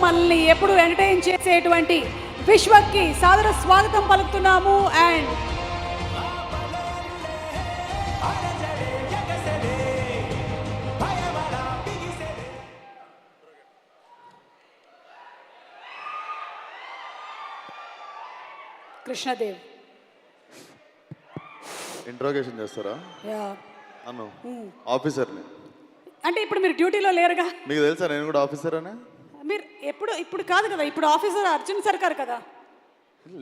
మనల్ని ఎప్పుడు ఎంటర్టైన్ చేసేటువంటి విశ్వక్కి సాదర స్వాగతం పలుకుతున్నాము. అండ్ కృష్ణదేవ్ ఇంట్రోగేషన్ చేస్తారా? యా అను ఆఫీసర్ని. అంటే ఇప్పుడు మీరు డ్యూటీలో లేరుగా. మీకు తెలుసా నేను కూడా ఆఫీసర్ అని? మీరు ఇప్పుడు కాదు కదా, ఇప్పుడు ఆఫీసర్ అర్జున్ సర్కార్ కదా.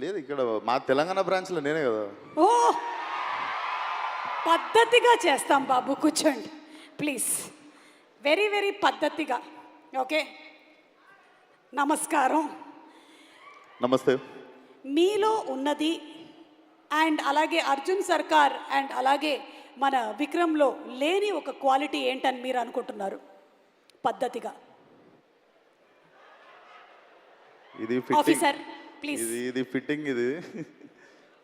లేదు, ఇక్కడ మా తెలంగాణ బ్రాంచ్లో నేనే కదా. ఓ పద్ధతిగా చేస్తాం బాబు, కూర్చోండి ప్లీజ్. వెరీ వెరీ పద్ధతిగా. ఓకే, నమస్కారం. నమస్తే. మీలో ఉన్నది అండ్ అలాగే అర్జున్ సర్కార్ అండ్ అలాగే మన విక్రమ్లో లేని ఒక క్వాలిటీ ఏంటని మీరు అనుకుంటున్నారు? పద్ధతిగా ఇది ఆఫీసర్ ప్లీజ్. ఇది ఫిట్టింగ్. ఇది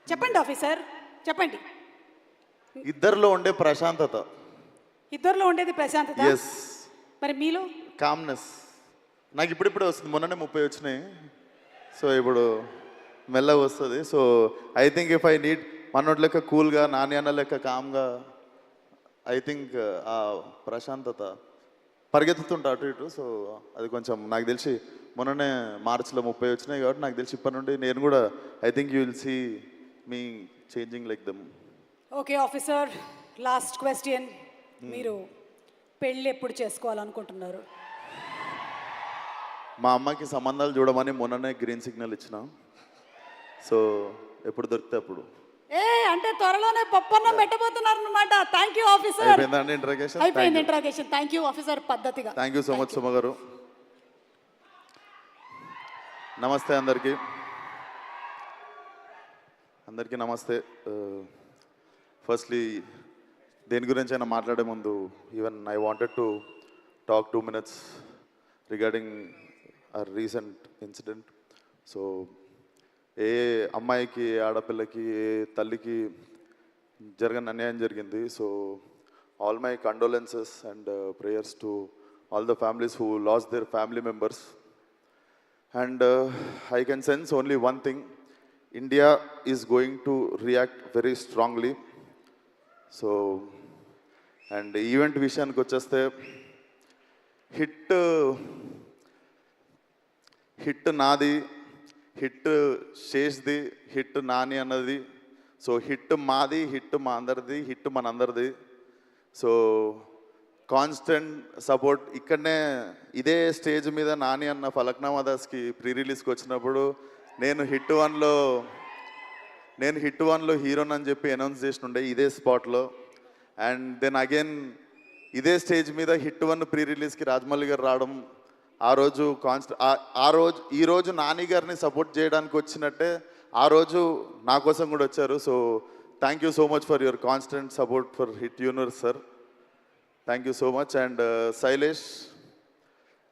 చెప్పండి ఆఫీసర్, చెప్పండి. ఇద్దరిలో ఉండే ప్రశాంతత. ఇద్దరిలో ఉండేది ప్రశాంతత. ఎస్. మరి మీలో కామ్నెస్. నాకు ఇప్పుడిప్పుడే వస్తుంది, మొన్ననే 30 వచ్చినాయి. సో ఇప్పుడు మెల్లగా వస్తుంది. So I think if I need మనోటి లెక్క కూల్గా, నాని అన్న లెక్క కామ్గా, ఐ థింక్ ఆ ప్రశాంతత పరిగెత్తుతుంటా అటు ఇటు. సో అది కొంచెం నాకు తెలిసి మొన్ననే మార్చిలో 30 వచ్చినాయి కాబట్టి నాకు తెలిసి ఇప్పటి నుండి నేను కూడా I think you will see me changing like them. Okay officer, last question. మీరు పెళ్ళి ఎప్పుడు చేసుకోవాలనుకుంటున్నారు? మా అమ్మకి సంబంధాలు చూడమని మొన్ననే గ్రీన్ సిగ్నల్ ఇచ్చిన. సో ఎప్పుడు దొరికితే అప్పుడు. అంటే త్వరలోనే పప్పన్నం పెట్టబోతున్నారు అనమాట. Thank you officer. అయిపోయిందండి ఇంట్రాగేషన్? అయిపోయింది ఇంట్రాగేషన్. థ్యాంక్ యూ ఆఫీసర్, పద్ధతిగా. Thank you so much Suma గారు. నమస్తే అందరికీ. అందరికీ నమస్తే. ఫస్ట్లీ దేని గురించి అయినా మాట్లాడే ముందు even I wanted to talk 2 minutes regarding a recent incident. So ఏ అమ్మాయికి, ఆడపిల్లకి, ఏ తల్లికి జరగని అన్యాయం జరిగింది. So all my condolences and prayers to all the families who lost their family members. And I can sense only one thing. India is going to react very strongly. So and event విషయానికి వచ్చేస్తే hit నాది, hit శేష్ది, hit Nani అన్నది. So hit మాది, hit మా అందరిది, hit మనందరిది. So constant support. ఇక్కడనే ఇదే స్టేజ్ మీద నాని అన్న ఫలక్నామా దాస్కి ప్రీ రిలీజ్కి వచ్చినప్పుడు నేను హిట్ వన్లో హీరోని అని చెప్పి అనౌన్స్ చేసినుండే ఇదే స్పాట్లో. అండ్ దెన్ అగైన్ ఇదే స్టేజ్ మీద హిట్ 1 ప్రీ రిలీజ్కి రాజమౌళి గారు రావడం, ఈరోజు నాని గారిని సపోర్ట్ చేయడానికి వచ్చినట్టే ఆ రోజు నా కోసం కూడా వచ్చారు. So thank you so much for your constant support for hit universe sir. Thank you so much. And Shailesh,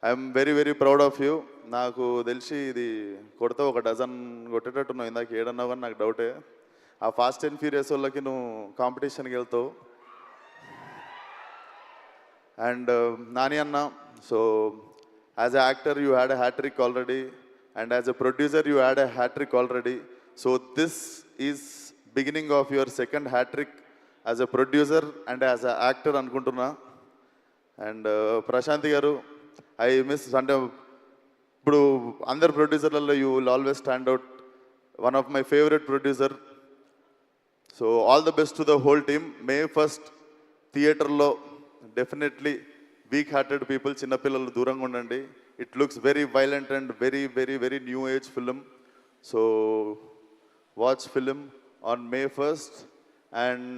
I'm very very proud of you. నాకు తెలిసి ఇది కొడితే 1 డజన్ కొట్టేటట్టున్నావు. ఇందాక ఏడన్నావు కానీ నాకు డౌటే. ఆ ఫాస్ట్ అండ్ ఫ్యూరియస్ వాళ్ళకి నువ్వు కాంపిటీషన్కి వెళ్తావు. అండ్ నాని అన్న, so as an actor you had a hat trick already, and as a producer you had a hat trick already. So this is beginning of your second hat trick as a producer and as an actor anukuntunna. And Prashanthi garu, I miss అంటే ఇప్పుడు అందరు ప్రొడ్యూసర్లలో you will always stand out, one of my favorite producer. So all the best to the whole team. May 1st థియేటర్లో definitely weak hearted people, చిన్నపిల్లలు దూరంగా ఉండండి. It looks very violent and very very very new age film. So watch film on May 1st. And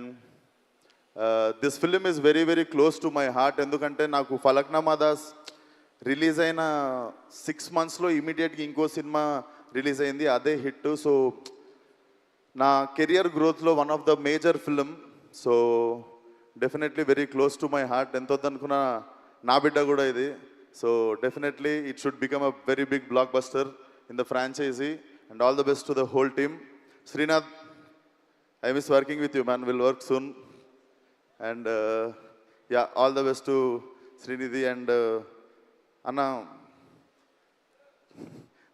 this film is very very close to my heart. ఎందుకంటే నాకు Falaknuma Das release అయిన 6 monthsలో ఇమీడియట్గా ఇంకో cinema release అయింది, అదే హిట్. సో నా career గ్రోత్లో one of the major film. So definitely very close to my heart. ఎంత వద్దనుకున్నా నా బిడ్డ కూడా ఇది. So definitely it should become a very big blockbuster in the franchise. And all the best to the whole team. Srinath, I miss working with you man, will work soon. And yeah, all the best to Srinidhi. And అన్న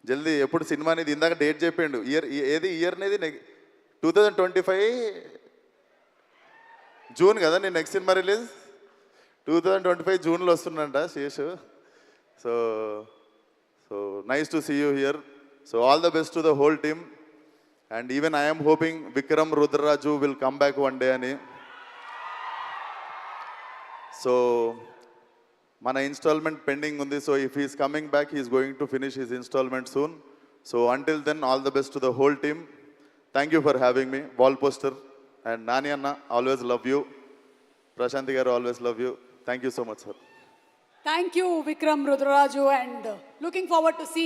జల్దీ ఎప్పుడు cinema అనేది ఇందాక date చెప్పిండు ఏది year అనేది 2025 June కదా నేను నెక్స్ట్ సినిమా రిలీజ్ 2025 జూన్లో వస్తుందంట Sheshu. So so nice to see you here. So all the best to the whole team. And even I'm hoping Vikram Rudraraju will come back one day అని. సో మన instalment pending ఉంది. So if he's coming back he's going to finish his instalment soon. So until then all the best to the whole team. Thank you for having me. Wall poster and Nani అన్న always love you. Prashanthi garu always love you. Thank you so much sir. Thank you Vikram Rudraraju and looking forward to see